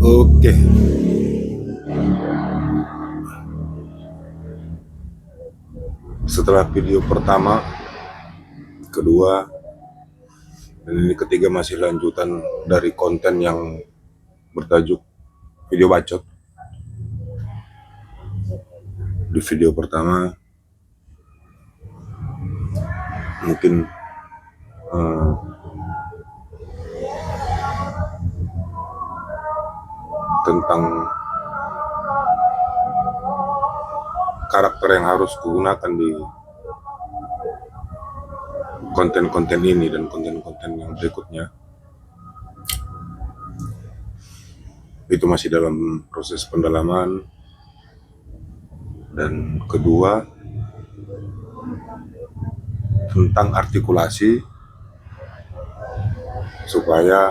Oke, setelah video pertama, kedua, dan ini ketiga masih lanjutan dari konten yang bertajuk video bacot. Di video pertama mungkin tentang karakter yang harus kugunakan di konten-konten ini dan konten-konten yang berikutnya. Itu masih dalam proses pendalaman. Dan kedua, tentang artikulasi supaya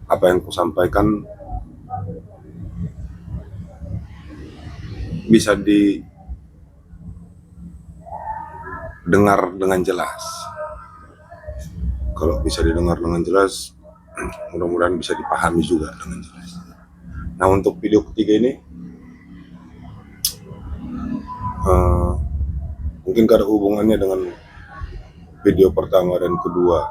apa yang kusampaikan bisa didengar dengan jelas. Kalau bisa didengar dengan jelas, mudah-mudahan bisa dipahami juga dengan jelas. Nah, untuk video ketiga ini mungkin gak ada hubungannya dengan video pertama dan kedua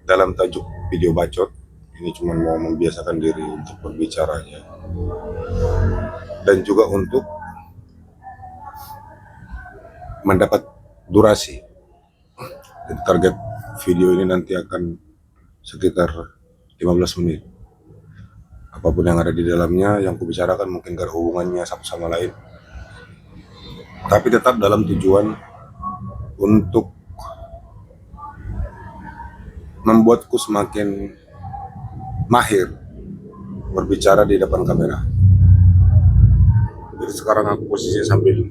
dalam tajuk video bacot. Ini cuma mau membiasakan diri untuk berbicaranya dan juga untuk mendapat durasi. Jadi target video ini nanti akan sekitar 15 menit. Apapun yang ada di dalamnya yang kubicarakan mungkin gak ada hubungannya satu sama lain, tapi tetap dalam tujuan untuk membuatku semakin mahir berbicara di depan kamera. Jadi sekarang aku posisinya sambil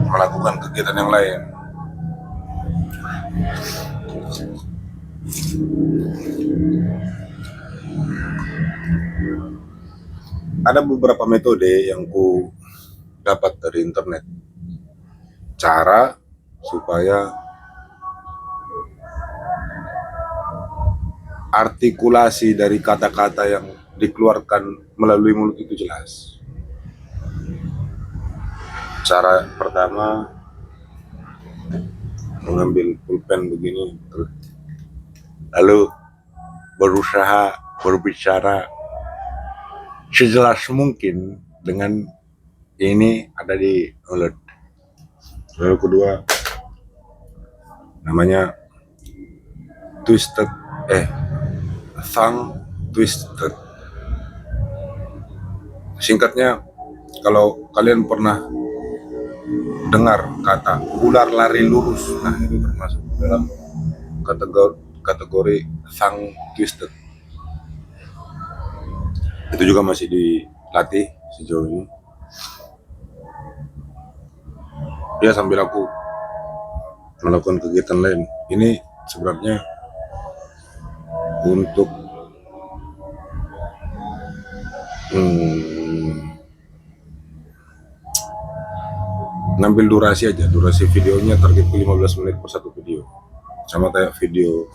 melakukan kegiatan yang lain. Ada beberapa metode yang ku dapat dari internet, cara supaya artikulasi dari kata-kata yang dikeluarkan melalui mulut itu jelas. Cara pertama, mengambil pulpen begini, lalu berusaha berbicara sejelas mungkin dengan ini ada di mulut. Lalu kedua, namanya tongue twisted. Singkatnya, kalau kalian pernah dengar kata ular lari lurus, nah itu termasuk dalam kategori tongue twisted. Itu juga masih dilatih sejauh ini. Ya, sambil aku melakukan kegiatan lain. Ini sebenarnya untuk ngambil durasi aja. Durasi videonya target 15 menit per satu video. Sama kayak video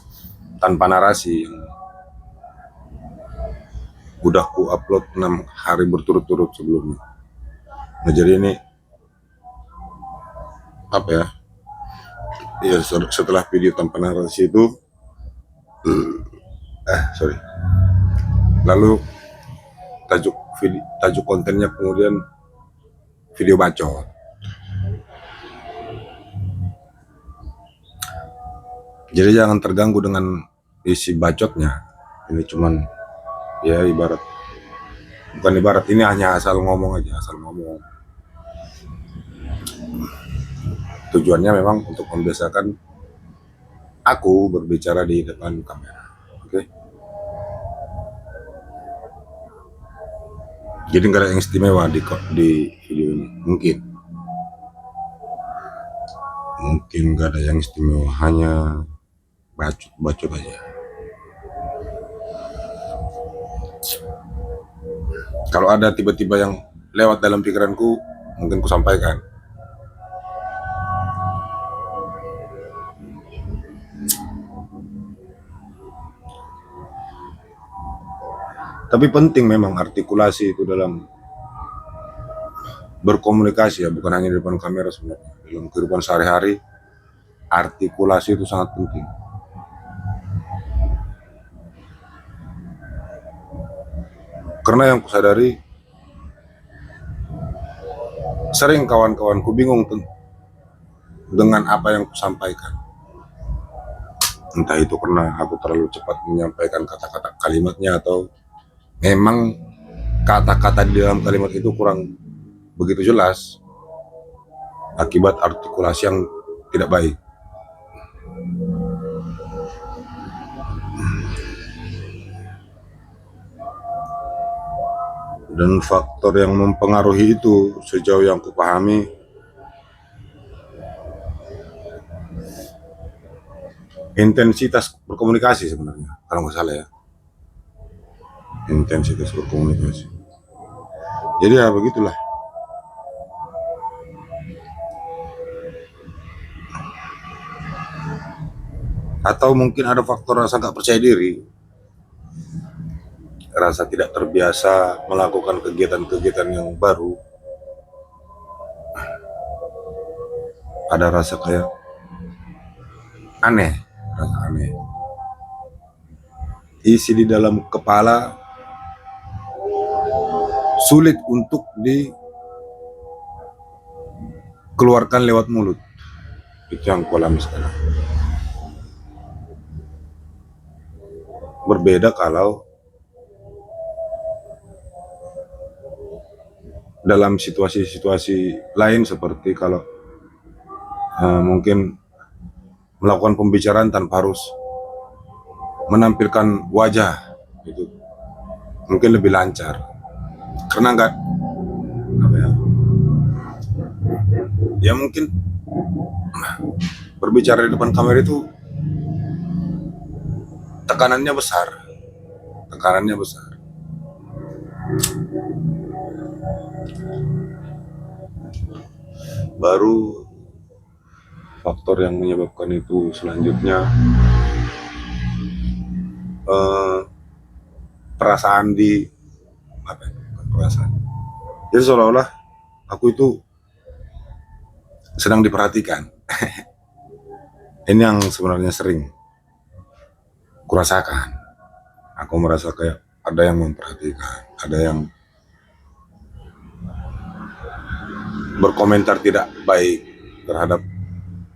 tanpa narasi yang udah ku upload 6 hari berturut-turut sebelumnya. Nah, jadi ini apa ya? Ya, setelah video tanpa narasi itu lalu tajuk kontennya kemudian video bacot. Jadi jangan terganggu dengan isi bacotnya. Ini cuman ya bukan ibarat, ini hanya asal ngomong aja, asal ngomong. Tujuannya memang untuk membiasakan aku berbicara di depan kamera. Oke? Jadi nggak ada yang istimewa di video ini. Mungkin nggak ada yang istimewa, hanya bacot aja. Kalau ada tiba-tiba yang lewat dalam pikiranku, mungkin ku sampaikan. Tapi penting memang artikulasi itu dalam berkomunikasi ya, bukan hanya di depan kamera sebenarnya. Dalam kehidupan sehari-hari, artikulasi itu sangat penting. Karena yang kusadari, sering kawan-kawanku bingung dengan apa yang kusampaikan. Entah itu karena aku terlalu cepat menyampaikan kata-kata kalimatnya, atau memang kata-kata di dalam kalimat itu kurang begitu jelas akibat artikulasi yang tidak baik. Dan faktor yang mempengaruhi itu sejauh yang kupahami, intensitas berkomunikasi sebenarnya, kalau nggak salah ya, intensitas berkomunikasi. Jadi ya begitulah. Atau mungkin ada faktor rasa nggak percaya diri, rasa tidak terbiasa melakukan kegiatan-kegiatan yang baru. Ada rasa kayak aneh, rasa aneh. Isi di dalam kepala sulit untuk dikeluarkan lewat mulut. Itu yang kualami sekarang. Berbeda kalau dalam situasi-situasi lain, seperti kalau mungkin melakukan pembicaraan tanpa harus menampilkan wajah, itu mungkin lebih lancar, karena enggak apa ya, mungkin berbicara di depan kamera itu tekanannya besar. Baru faktor yang menyebabkan itu selanjutnya, perasaan perasaan. Jadi seolah-olah aku itu sedang diperhatikan. Ini yang sebenarnya sering kurasakan. Aku merasa kayak ada yang memperhatikan, ada yang berkomentar tidak baik terhadap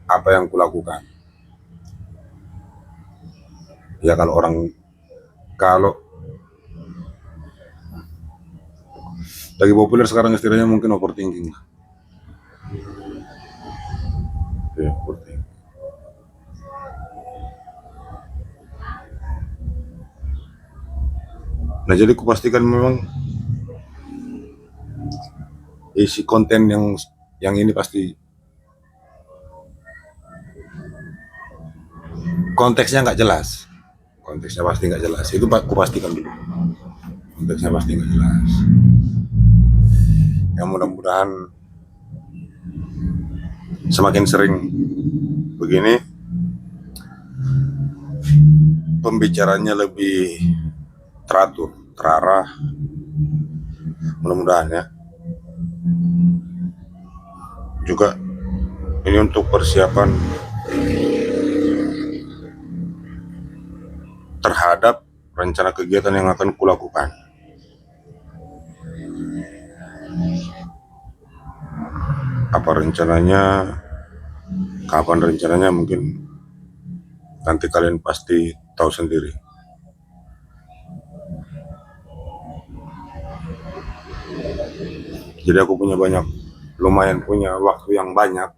apa yang kulakukan. Ya kalau lagi populer sekarang istilahnya mungkin overthinking. Ya, overthinking. Nah, jadi kupastikan memang isi konten yang ini pasti konteksnya nggak jelas. Konteksnya pasti nggak jelas. Itu kupastikan dulu. Konteksnya pasti nggak jelas. Yang mudah-mudahan semakin sering begini, pembicaranya lebih teratur, terarah, mudah-mudahan ya. Juga ini untuk persiapan terhadap rencana kegiatan yang akan kulakukan. Apa rencananya, kapan rencananya, mungkin nanti kalian pasti tahu sendiri. Jadi aku lumayan punya waktu yang banyak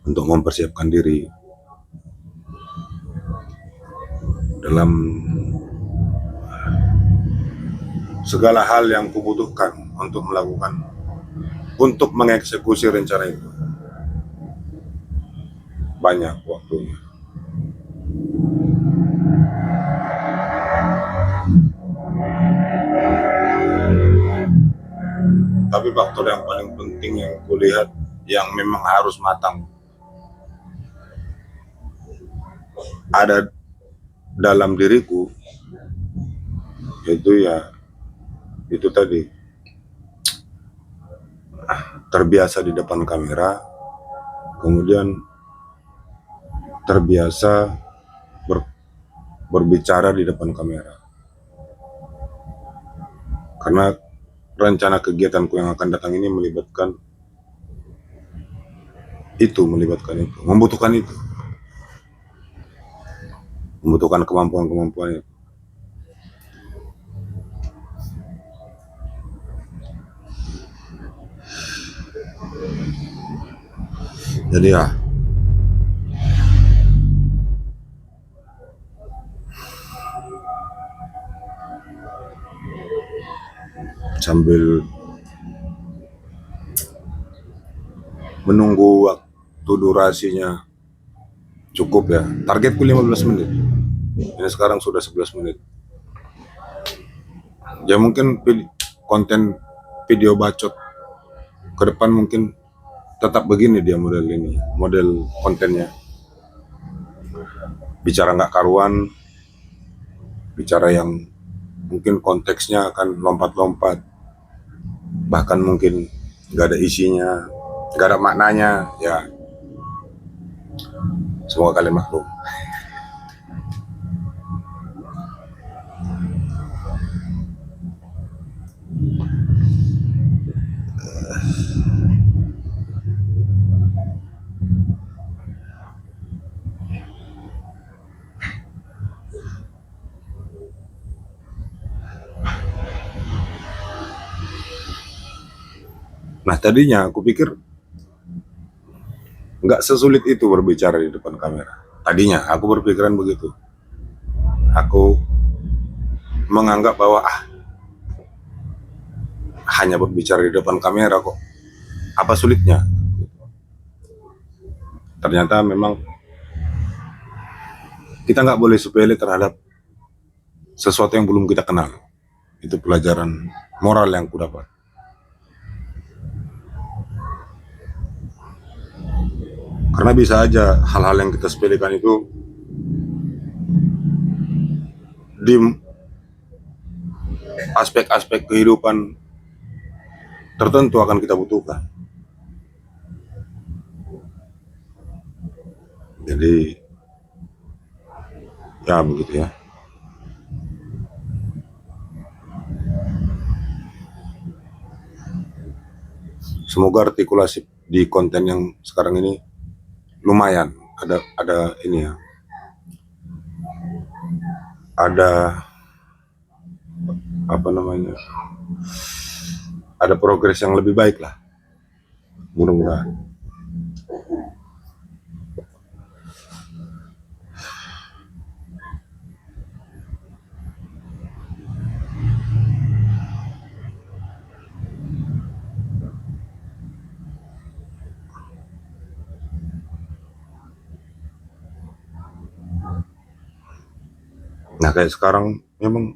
untuk mempersiapkan diri dalam segala hal yang kubutuhkan untuk mengeksekusi rencana itu. Banyak waktunya. Tapi faktor yang paling penting yang kulihat, yang memang harus matang, ada dalam diriku, Itu ya itu tadi, terbiasa di depan kamera, kemudian terbiasa berbicara di depan kamera. Karena rencana kegiatanku yang akan datang ini melibatkan itu, membutuhkan kemampuan-kemampuan itu. Jadi ya, sambil menunggu waktu durasinya cukup ya. Targetku 15 menit. Ini sekarang sudah 11 menit. Ya mungkin konten video bacot ke depan mungkin tetap begini dia model kontennya. Bicara nggak karuan, bicara yang mungkin konteksnya akan lompat-lompat, bahkan mungkin nggak ada isinya, nggak ada maknanya, ya semoga kalian maklum. Nah tadinya aku pikir nggak sesulit itu berbicara di depan kamera. Tadinya aku berpikiran begitu. Aku menganggap bahwa hanya berbicara di depan kamera kok, apa sulitnya? Ternyata memang kita nggak boleh sepele terhadap sesuatu yang belum kita kenal. Itu pelajaran moral yang ku dapat. Karena bisa aja hal-hal yang kita sepelekan itu di aspek-aspek kehidupan tertentu akan kita butuhkan. Jadi ya begitu ya. Semoga artikulasi di konten yang sekarang ini lumayan, ada ini ya, ada apa namanya, ada progres yang lebih baik lah, mudah-mudahan. Nah kayak sekarang memang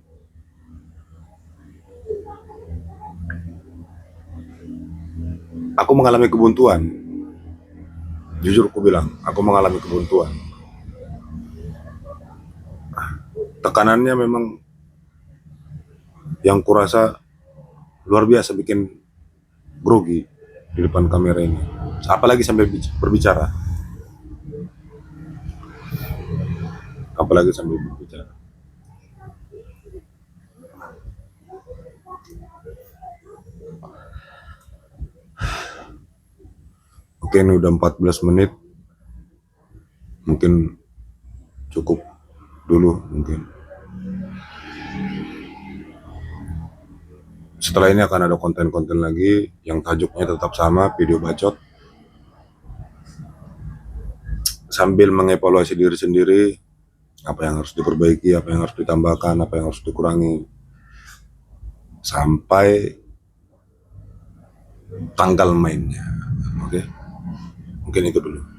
aku mengalami kebuntuan, jujur aku bilang aku mengalami kebuntuan. Tekanannya memang yang kurasa luar biasa, bikin grogi di depan kamera ini, apalagi sambil berbicara, apalagi sambil berbicara. Oke, ini udah 14 menit, mungkin cukup dulu. Mungkin setelah ini akan ada konten-konten lagi yang tajuknya tetap sama, video bacot, sambil mengevaluasi diri sendiri, apa yang harus diperbaiki, apa yang harus ditambahkan, apa yang harus dikurangi, sampai tanggal mainnya. Oke, mungkin itu dulu.